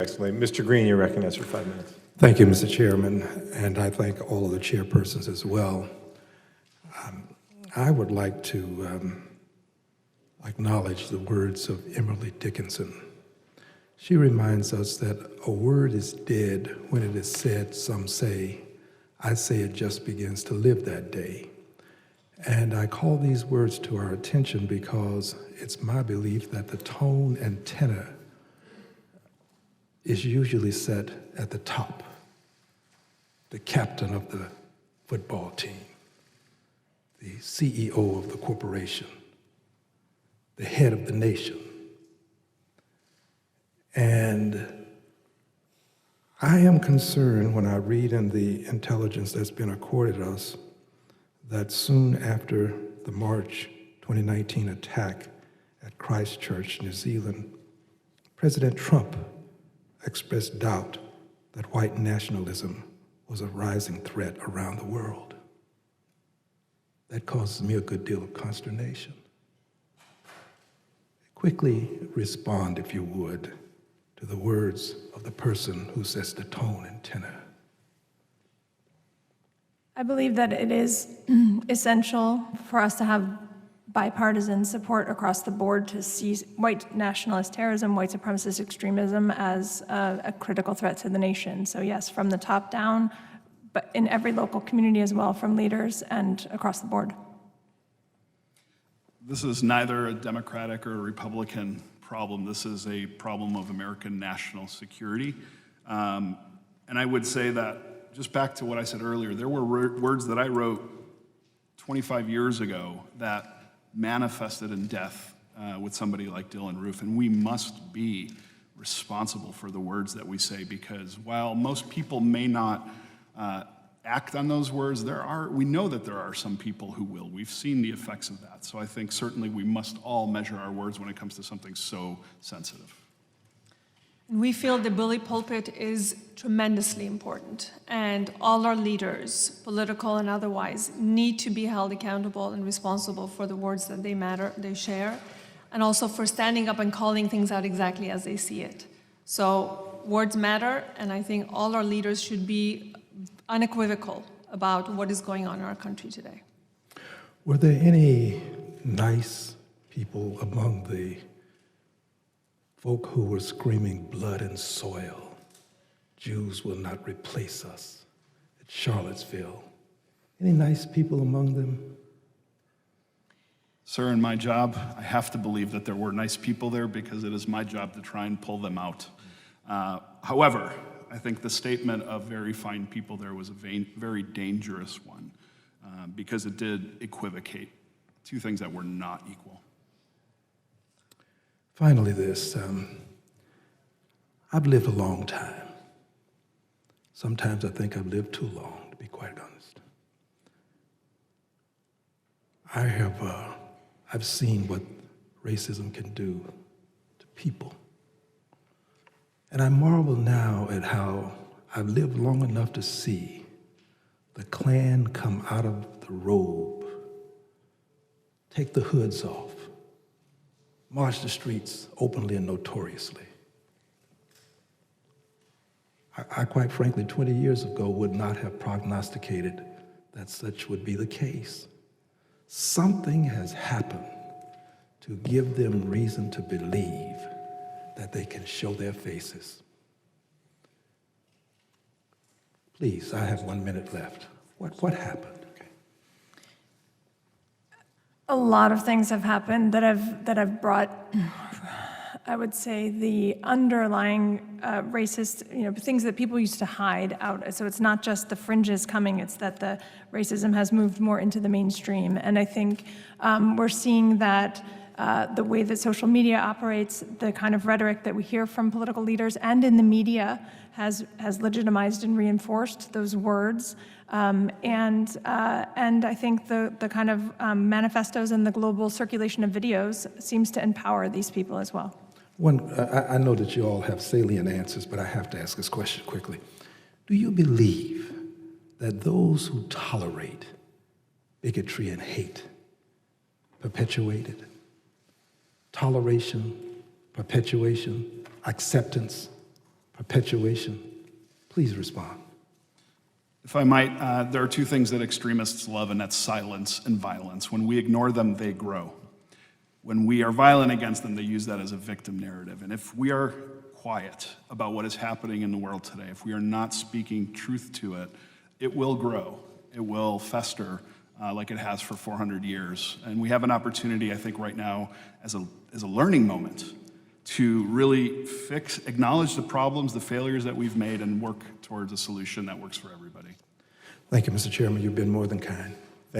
Excellent. Mr. Green, you're recognized for 5 minutes. Thank you, Mr. Chairman, and I thank all of the chairpersons as well. I would like to acknowledge the words of Emily Dickinson. She reminds us that a word is dead when it is said, some say. I say it just begins to live that day. And I call these words to our attention because it's my belief that the tone and tenor is usually set at the top, the captain of the football team, the CEO of the corporation, the head of the nation. And I am concerned when I read in the intelligence that's been accorded us that soon after the March 2019 attack at Christchurch, New Zealand, President Trump expressed doubt that white nationalism was a rising threat around the world. That causes me a good deal of consternation. Quickly respond, if you would, to the words of the person who sets the tone and tenor. I believe that it is essential for us to have bipartisan support across the board to see white nationalist terrorism, white supremacist extremism as a critical threat to the nation. So yes, from the top down, but in every local community as well, from leaders and across the board. This is neither a Democratic or a Republican problem. This is a problem of American national security. And I would say that, just back to what I said earlier, there were words that I wrote 25 years ago that manifested in death with somebody like Dylan Roof, and we must be responsible for the words that we say, because while most people may not act on those words, we know that there are some people who will. We've seen the effects of that. So I think certainly we must all measure our words when it comes to something so sensitive. We feel the bully pulpit is tremendously important, and all our leaders, political and otherwise, need to be held accountable and responsible for the words that they share, and also for standing up and calling things out exactly as they see it. So words matter, and I think all our leaders should be unequivocal about what is going on in our country today. Were there any nice people among the folk who were screaming blood and soil? Jews will not replace us at Charlottesville. Any nice people among them? Sir, in my job, I have to believe that there were nice people there because it is my job to try and pull them out. However, I think the statement of very fine people there was a very dangerous one because it did equivocate two things that were not equal. Finally, this, I've lived a long time. Sometimes I think I've lived too long, to be quite honest. I've seen what racism can do to people. And I marvel now at how I've lived long enough to see the Klan come out of the robe, take the hoods off, march the streets openly and notoriously. I quite frankly, 20 years ago, would not have prognosticated that such would be the case. Something has happened to give them reason to believe that they can show their faces. Please, I have 1 minute left. What happened? A lot of things have happened that have brought, I would say, the underlying racist, things that people used to hide out. So it's not just the fringes coming, it's that the racism has moved more into the mainstream. And I think we're seeing that the way that social media operates, the kind of rhetoric that we hear from political leaders and in the media has legitimized and reinforced those words. And I think the kind of manifestos and the global circulation of videos seems to empower these people as well. I know that you all have salient answers, but I have to ask this question quickly. Do you believe that those who tolerate bigotry and hate perpetuate it? Toleration, perpetuation, acceptance, perpetuation? Please respond. If I might, there are two things that extremists love, and that's silence and violence. When we ignore them, they grow. When we are violent against them, they use that as a victim narrative. And if we are quiet about what is happening in the world today, if we are not speaking truth to it, it will grow. It will fester like it has for 400 years. And we have an opportunity, I think, right now as a learning moment to really acknowledge the problems, the failures that we've made, and work towards a solution that works for everybody. Thank you, Mr. Chairman. You've been more than kind.